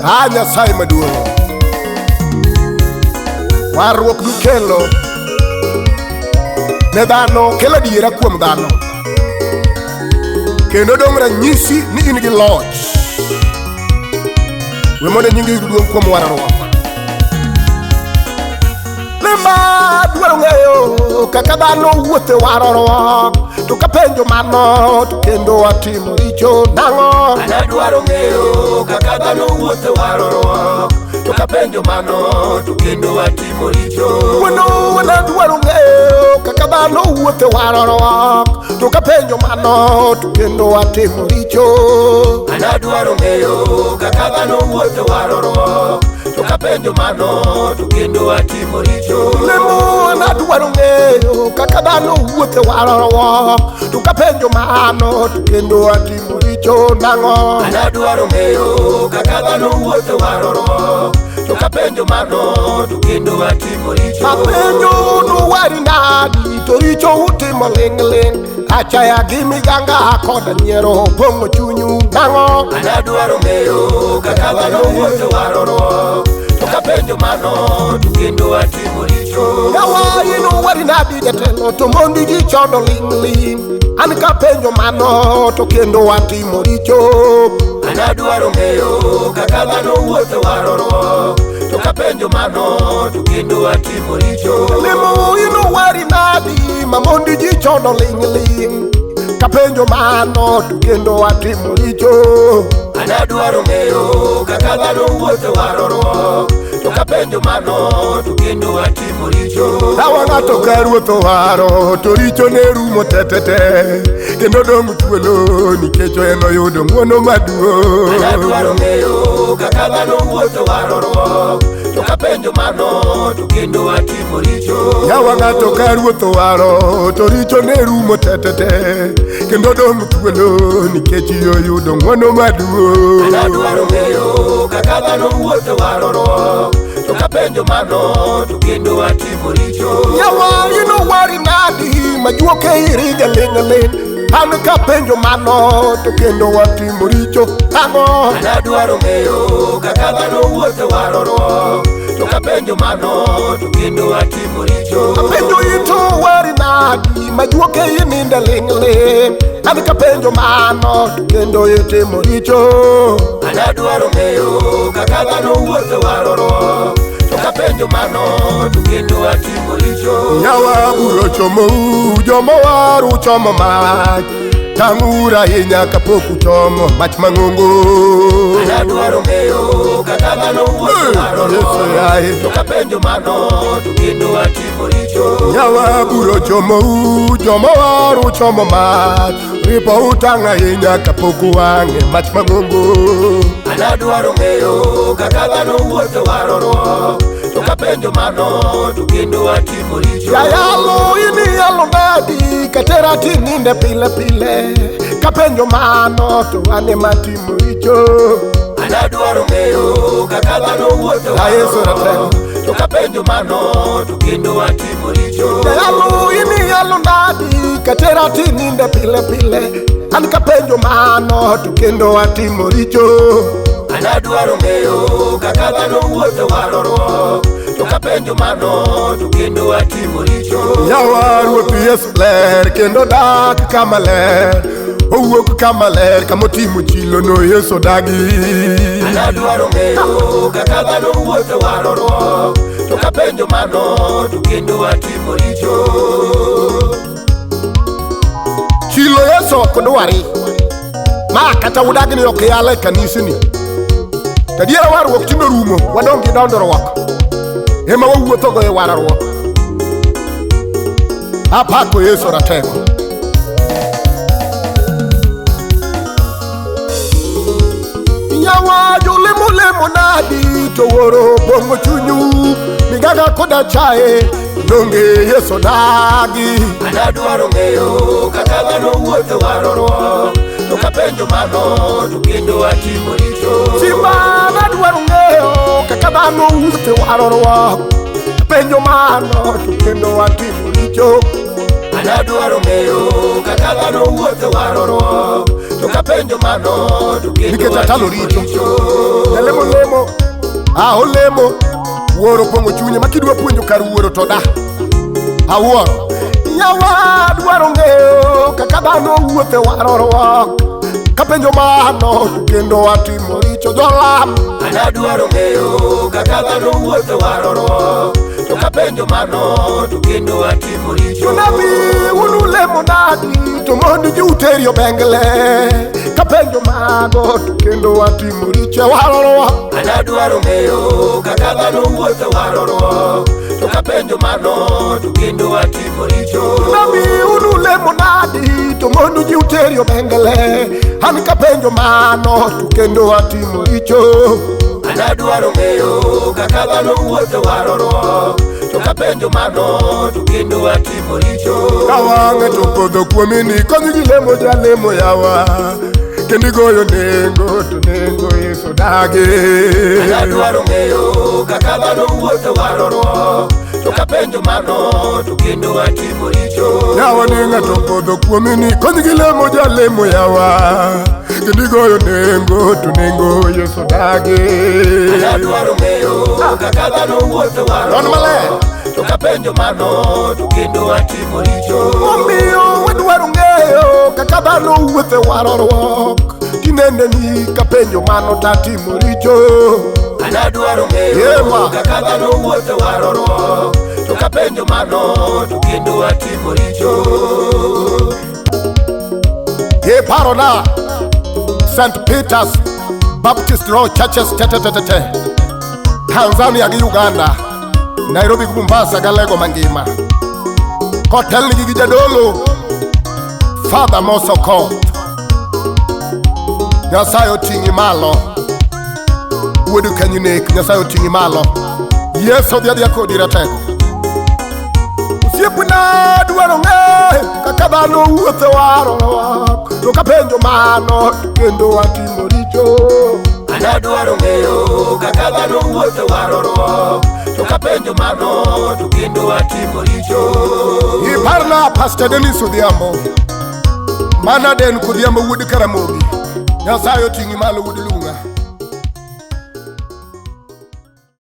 Nyasaye maduong', warruok mikelo ne dhano kelo adiera kuom dhano, kendo dong' ranyisi ni in gi loch. We mondo nyingi duong' kuom warruok. Lema dwaro ng'eyo kaka dhano wuothe warruok, to kapenjo mano to kendo atimo richo nang'o. Adwaro ng'eyo kaka dhano wuothe warruok, to kapenjo mano to kendo atimo richo. Wano dwaro ng'eyo kaka dhano wuothe warruok, to kapenjo mano to kendo atimo richo. Adwaro ng'eyo kaka dhano wuothe warruok, to kapenjo mano to kendo atimo richo. Lemo adwaro ng'eyo kaka dhano wuothe warruok, to kapenjo mano to kendo atimo richo nang'o. Adwaro ng'eyo kaka dhano wuothe warruok, to kapenjo mano to kendo atimo richo. Apenjo nuwari nadi to richo utimo ling'. Achaya gi miganga koda nyiero pong'o chunyu nang'o. Adwaro ng'eyo kaka dhano wuothe warruok, to kapenjo mano to kendo atimo richo. Yawa inuwari nadi jatelo to mondi ji chodo ling'. An kapenjo mano to kendo atimo richo. Adwaro ng'eyo kaka dhano wuothe warruok, to kapenjo mano to kendo atimo richo. Lemo inuwari nadi ma mondi ji chodo ling'. Kapenjo mano to kendo atimo richo. Adwaro ng'eyo kaka dhano wuothe warruok, to kapenjo mano to kendo atimo richo. Dawa ng'ato ka ruotho waro to richo ne rumo tetete, kendo dong' thuolo nikech en oyudo ng'wono maduong'. Adwaro ng'eyo kaka dhano wuothe warruok, to kapenjo mano to kendo atimo richo. Yawa ng'ato ka ruotho waro to richo ne rumo tetete, kendo dong' thuolo nikech oyudo ng'wono maduong'. Adwaro ng'eyo kaka dhano wuothe warruok, to kapenjo mano to kendo atimo richo. Yawa inuwari nadi ma juoke iriga ling'. An kapenjo mano to kendo atimo richo nang'o. Adwaro ng'eyo kaka dhano wuothe warruok, to kapenjo mano to kendo atimo richo. Apenjo ito wari nadi ma juoke ininde ling'. An kapenjo mano to kendo itimo richo. Adwaro ng'eyo kaka dhano wuothe warruok, to kapenjo mano to kendo atimo richo. Yawa buro chomou joma waru chomo mach, tang'ura ahinya kapok uchomo mach mang'ongo. Adwaro ng'eyo kaka dhano wuothe warruok, to kapenjo mano to kendo atimo richo. Yawa buro chomou joma waru chomo mach, ripo utang' ahinya kapok uwang'e mach mang'ongo. Adwaro ng'eyo kaka dhano wuothe warruok, to kapenjo mano to kendo atimo richo. Yayalo ini yalo nadi katera tininde pile pile, kapenjo mano to ane matimo richo. Adwaro ng'eyo kaka dhano wuothe warruok, to kapenjo mano to kendo atimo richo. Yayalo ini yalo nadi katera tininde pile pile, an kapenjo mano to kendo atimo richo. Adwaro ng'eyo kaka dhano wuothe warruok, to kapenjo mano to kendo atimo richo. Yawa ruoth Yesu ler kendo dak kama ler, owuok kama ler kamotimo chilo no Yesu dagi. Adwaro ng'eyo kaka dhano wuothe warruok, to kapenjo mano to kendo atimo richo. Chilo Yesu ok dwari ma kata udagni ok yale kanisni. Kadiera warruok tinde rumo, wadong' gi dondruok ema wawuothogo e warruok. Apako Yesu ratego. Yawa jolemo nadi to woro pong'o chunyu, miganga koda chae donge Yesu dagi. Adwaro ng'eyo kaka dhano wuothe warruok, to kapenjo mano to kendo atimo richo. Simba adwaro ng'eyo kaka dhano wuothe warruok, penjo mano to kendo atimo richo. Adwaro ng'eyo kaka dhano wuothe warruok, to kapenjo mano to kendo nikech atalo richo. Jalemo lemo, olemo wuoro pongo chunye makidwa puonjo kar wuoro to da awuoro. Nyawa dwaro ng'eyo kaka dhano wuothe warorwok, kapenjo mano to kendo atimo richo. Jolam anadwaro ng'eyo kaka dhano wuothe warorwok, to kapenjo mano to kendo atimo richo. Jonabi unu lemo nadi to mondo ji uteri obengle, kapenjo mago to kendo atimo richo warorwok. Anadwaro ng'eyo kaka dhano wuothe warorwok, to kapenjo mano to kendo atimo richo. Jonabi unu lemo nadi to mondo ji uteri obengle, an kapenjo mano to kendo atimo richo. Anadwaro ng'eyo kaka dhano wuothe warorwok, to kapenjo mano to kendo atimo richo. Kawang'e to podho kuomini konyi gi lemo jalemo yawa, kendi goyo nengo to nengo Yesu dagi. Anadwaro ng'eyo kaka dhano wuothe warorwok, to kapenjo mano to kendo atimo richo. Yawa ni ng'ato podho kuomini konyi gi lemo jalemo yawa, kendi goyo nengo to nengo Yesu dagi. Anadwaro ng'eyo kaka dhano wuothe warorwok, to kapenjo mano to kendo atimo richo. Omiyo wadwaro ng'eyo kaka dhano wuothe warorwok, kinendeni kapenjo mano tatimo richo. Anadwaro ng'eyo kaka dhano wuothe warorwok, to kapenjo mano to kendo atimo richo. Parona St. Peter's Baptist Road Churches Tanzania gi Uganda, Nairobi gi Mombasa gi Lego mangima. Kotel nigi gi jadolo Father Mosoko. Nyasaye oting'i malo, wuodu kanyinek, Nyasaye oting'i malo. Yesu dhiadhia kodi ratego. Osiepna dwaro ng'eyo kaka dhano wuothe warorwok, to kapenjo mano to kendo atimo richo. Anadwaro ng'eyo kaka dhano wuothe warorwok, to kapenjo mano to kendo atimo richo. Iparna Pastor Dennis Odhiambo, mana den kodhiambo wuod Karamogi. Nyasaye oting'i malo wuod